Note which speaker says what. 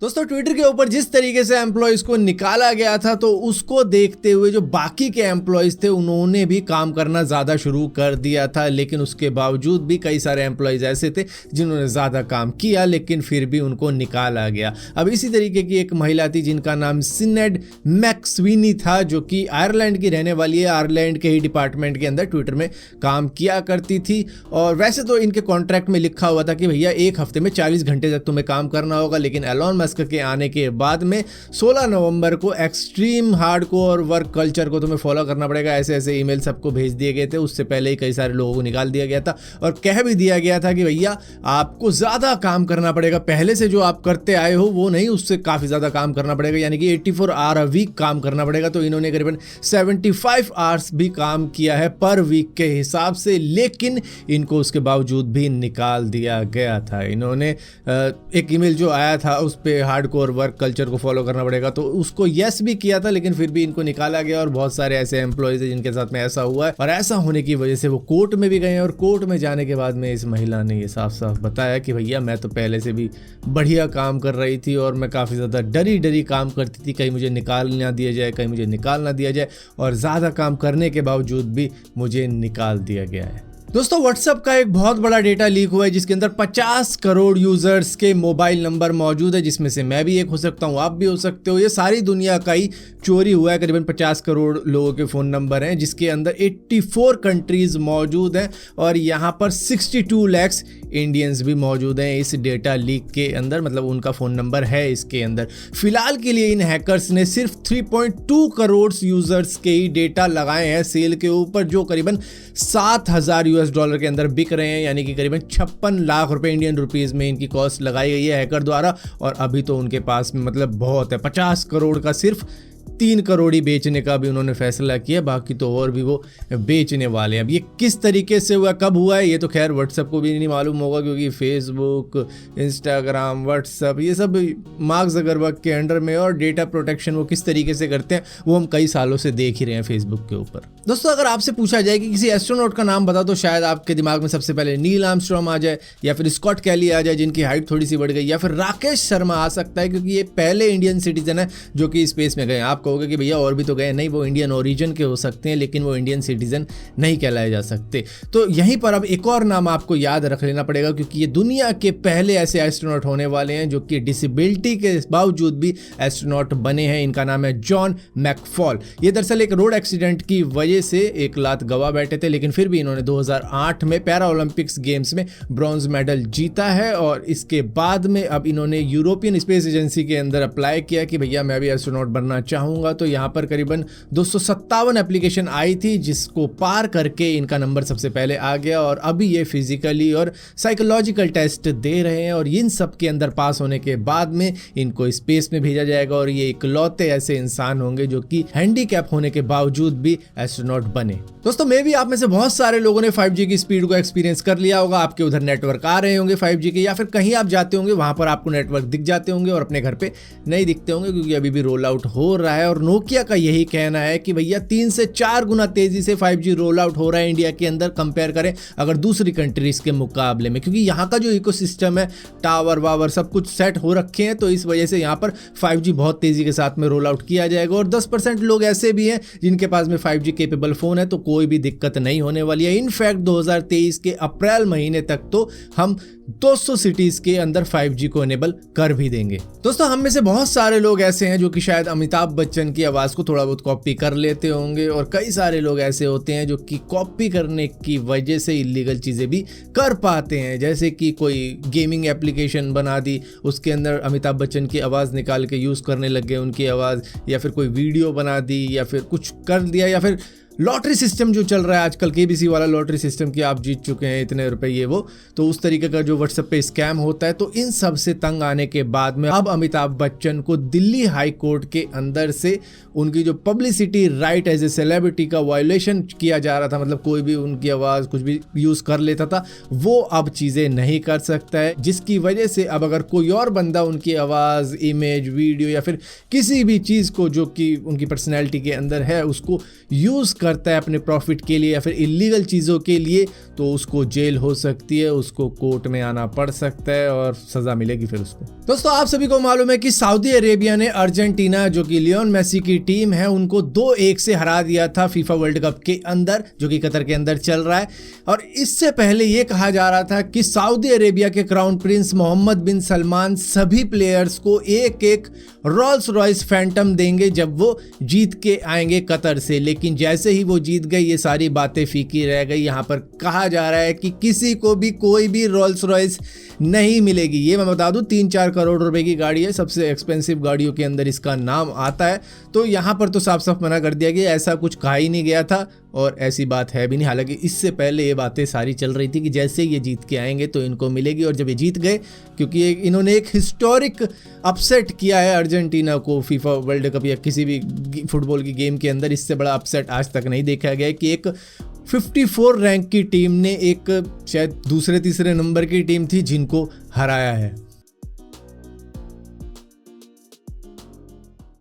Speaker 1: दोस्तों ट्विटर के ऊपर जिस तरीके से एम्प्लॉयज को निकाला गया था तो उसको देखते हुए जो बाकी के एम्प्लॉयज थे उन्होंने भी काम करना ज़्यादा शुरू कर दिया था, लेकिन उसके बावजूद भी कई सारे एम्प्लॉयज ऐसे थे जिन्होंने ज़्यादा काम किया लेकिन फिर भी उनको निकाला गया। अब इसी तरीके की एक महिला थी जिनका नाम सिनेड मैक्सवीनी था, जो कि आयरलैंड की रहने वाली है। आयरलैंड के ही डिपार्टमेंट के अंदर ट्विटर में काम किया करती थी और वैसे तो इनके कॉन्ट्रैक्ट में लिखा हुआ था कि भैया एक हफ्ते में 40 घंटे तक तुम्हें काम करना होगा, लेकिन एलॉन मस्क के आने के बाद में 16 नवंबर को एक्सट्रीम हार्डकोर वर्क कल्चर को तुम्हें फॉलो करना पड़ेगा, ऐसे ऐसे ईमेल सबको भेज दिए गए थे। उससे पहले ही कई सारे लोगों को निकाल दिया गया था और कह भी दिया गया था कि भैया आपको ज़्यादा काम करना पड़ेगा, पहले से जो आप करते आए हो वो नहीं, उससे काफ़ी ज़्यादा काम करना पड़ेगा, यानी कि 84 आवर अ वीक काम करना पड़ेगा। तो इन्होंने करीबन 75 आवर्स भी काम किया है पर वीक के हिसाब से, लेकिन इनको उसके बावजूद भी निकाल दिया गया था। इन्होंने एक ईमेल जो आया था उस पर हार्डकोर वर्क कल्चर को फॉलो करना पड़ेगा तो उसको यस भी किया था, लेकिन फिर भी इनको निकाला गया। और बहुत सारे ऐसे एम्प्लॉयज हैं जिनके साथ में ऐसा हुआ है और ऐसा होने की वजह से वो कोर्ट में भी गए हैं और कोर्ट में जाने के बाद में इस महिला ने ये साफ साफ बताया कि भैया मैं तो पहले से भी बढ़िया काम कर रही थी और मैं काफ़ी ज़्यादा डरी काम करती थी, कहीं मुझे निकाल ना दिया जाए, कहीं मुझे निकाल ना दिया जाए, और ज़्यादा काम करने के बावजूद भी मुझे निकाल दिया गया है। दोस्तों व्हाट्सएप का एक बहुत बड़ा डेटा लीक हुआ है जिसके अंदर 50 करोड़ यूजर्स के मोबाइल नंबर मौजूद है, जिसमें से मैं भी एक हो सकता हूं, आप भी हो सकते हो। ये सारी दुनिया का ही चोरी हुआ है। करीबन 50 करोड़ लोगों के फ़ोन नंबर हैं जिसके अंदर 84 कंट्रीज़ मौजूद हैं और यहाँ पर 62 लाख इंडियंस भी मौजूद हैं इस डेटा लीक के अंदर, मतलब उनका फ़ोन नंबर है इसके अंदर। फिलहाल के लिए इन हैकर्स ने सिर्फ 3.2 करोड़ यूजर्स के ही डेटा लगाए हैं सेल के ऊपर, जो करीबन $7,000 के अंदर बिक रहे हैं, यानी कि करीबन 56 लाख रुपए इंडियन रुपीस में इनकी कॉस्ट लगाई गई है हैकर द्वारा। और अभी तो उनके पास में मतलब बहुत है, 50 करोड़ का सिर्फ 3 करोड़ ही बेचने का भी उन्होंने फैसला किया, बाकी तो और भी वो बेचने वाले हैं। अब ये किस तरीके से हुआ, कब हुआ है, ये तो खैर व्हाट्सएप को भी नहीं मालूम होगा, क्योंकि फेसबुक, इंस्टाग्राम, व्हाट्सएप ये सब मार्क ज़करबर्ग के अंडर में, और डेटा प्रोटेक्शन वो किस तरीके से करते हैं वो हम कई सालों से देख ही रहे हैं फेसबुक के ऊपर। दोस्तों अगर आपसे पूछा जाए कि किसी एस्ट्रोनॉट का नाम बता, तो शायद आपके दिमाग में सबसे पहले नील आर्मस्ट्रॉन्ग आ जाए, या फिर स्कॉट कैली आ जाए जिनकी हाइट थोड़ी सी बढ़ गई, या फिर राकेश शर्मा आ सकता है क्योंकि ये पहले इंडियन सिटीजन है जो कि स्पेस में गए। आप कहोगे कि भैया और भी तो गए, नहीं, वो इंडियन ओरिजिन के हो सकते हैं लेकिन वो इंडियन सिटीजन नहीं कहलाए जा सकते। तो यहीं पर अब एक और नाम आपको याद रख लेना पड़ेगा, क्योंकि ये दुनिया के पहले ऐसे एस्ट्रोनॉट होने वाले हैं जो कि डिसेबिलिटी के बावजूद भी एस्ट्रोनॉट बने हैं। इनका नाम है जॉन मैकफॉल। ये दरअसल एक रोड एक्सीडेंट की वजह से एक लात गवा बैठे थे, लेकिन फिर भी इन्होंने 2008 में पैरा ओलंपिक्स गेम्स में ब्रॉन्ज मेडल जीता है। और इसके बाद में अब इन्होंने यूरोपियन स्पेस एजेंसी के अंदर अप्लाई किया कि भैया मैं भी एस्ट्रोनॉट बनना चाहूँगा। तो यहाँ पर करीबन 257 एप्लीकेशन आई थी जिसको पार करके इनका नंबर सबसे पहले आ गया, और अभी ये फिजिकली और साइकोलॉजिकल टेस्ट दे रहे हैं और इन सब के अंदर पास होने के बाद में इनको स्पेस में भेजा जाएगा और ये इकलौते ऐसे इंसान होंगे जो कि हैंडीकैप होने के बावजूद भी एस्ट्रोनॉट बने। दोस्तों मे भी आप में से बहुत सारे लोगों ने 5G की स्पीड को एक्सपीरियंस कर लिया होगा। आपके उधर नेटवर्क आ रहे होंगे 5G के, या फिर कहीं आप जाते होंगे वहां पर आपको नेटवर्क दिख जाते होंगे और अपने घर पे नहीं दिखते होंगे क्योंकि अभी भी रोल आउट हो रहा है। और नोकिया का यही कहना है कि भैया 3 से 4 गुना तेजी से 5G रोल आउट हो रहा है इंडिया के अंदर, कंपेयर करें अगर दूसरी कंट्रीज के मुकाबले में, क्योंकि यहाँ का जो इकोसिस्टम है, टावर वावर सब कुछ सेट हो रखे हैं, तो इस वजह से यहाँ पर 5G बहुत तेजी के साथ में रोल आउट किया जाएगा। और 10% लोग ऐसे भी हैं जिनके पास में 5G केपेबल फोन है, तो कोई भी दिक्कत नहीं होने वाली है। इनफैक्ट 2023 के अप्रैल महीने तक तो हम 200 सिटीज के अंदर 5G को इनेबल कर भी देंगे। दोस्तों हम में से बहुत सारे लोग ऐसे हैं जो कि शायद अमिताभ बच्चन की आवाज को थोड़ा बहुत कॉपी कर लेते होंगे, और कई सारे लोग ऐसे होते हैं जो कि कॉपी करने की वजह से इलीगल चीजें भी कर पाते हैं, जैसे कि कोई गेमिंग एप्लीकेशन बना दी, उसके अंदर अमिताभ बच्चन की आवाज निकाल के यूज करने लग गए उनकी आवाज, या फिर कोई वीडियो बना दी, या फिर कुछ कर दिया, या फिर लॉटरी सिस्टम जो चल रहा है आजकल, KBC वाला लॉटरी सिस्टम कि आप जीत चुके हैं इतने रुपए ये वो, तो उस तरीके का जो व्हाट्सएप पे स्कैम होता है। तो इन सब से तंग आने के बाद में अब अमिताभ बच्चन को दिल्ली हाई कोर्ट के अंदर से उनकी जो publicity right as a celebrity का वायलेशन किया जा रहा था, मतलब कोई भी उनकी आवाज़ कुछ भी यूज़ कर लेता था, वो अब चीज़ें नहीं कर सकता है, जिसकी वजह से अब अगर कोई और बंदा उनकी आवाज़, इमेज, वीडियो या फिर किसी भी चीज़ को जो कि उनकी पर्सनैलिटी के अंदर है उसको यूज़ करता है अपने प्रॉफिट के लिए या फिर इलीगल चीज़ों के लिए, तो उसको जेल हो सकती है, उसको कोर्ट में आना पड़ सकता है और सज़ा मिलेगी फिर उसको। दोस्तों आप सभी को मालूम है कि सऊदी अरेबिया ने अर्जेंटीना जो कि लियोन मेसी की टीम है उनको 2-1 से हरा दिया था फीफा वर्ल्ड कप के अंदर, जो कि कतर के अंदर चल रहा है। और इससे पहले ये कहा जा रहा था कि सऊदी अरेबिया के क्राउन प्रिंस मोहम्मद बिन सलमान सभी प्लेयर्स को एक एक रोल्स रॉयस फैंटम देंगे जब वो जीत के आएंगे कतर से, लेकिन जैसे ही वो जीत गए ये सारी बातें फीकी रह गई। यहाँ पर कहा जा रहा है कि किसी को भी कोई भी रोल्स रॉयस नहीं मिलेगी। ये मैं बता दूं 3-4 करोड़ रुपए की गाड़ी है, सबसे एक्सपेंसिव गाड़ियों के अंदर इसका नाम आता है। तो यहाँ पर तो साफ साफ मना कर दिया गया, ऐसा कुछ कहा ही नहीं गया था और ऐसी बात है भी नहीं। हालांकि इससे पहले ये बातें सारी चल रही थी कि जैसे ये जीत के आएंगे तो इनको मिलेगी, और जब ये जीत गए, क्योंकि इन्होंने एक हिस्टोरिक अपसेट किया है अर्जेंटीना को फीफा वर्ल्ड कप या किसी भी फुटबॉल की गेम के अंदर, इससे बड़ा अपसेट आज तक नहीं देखा गया कि एक 54 रैंक की टीम ने एक शायद दूसरे तीसरे नंबर की टीम थी जिनको हराया है।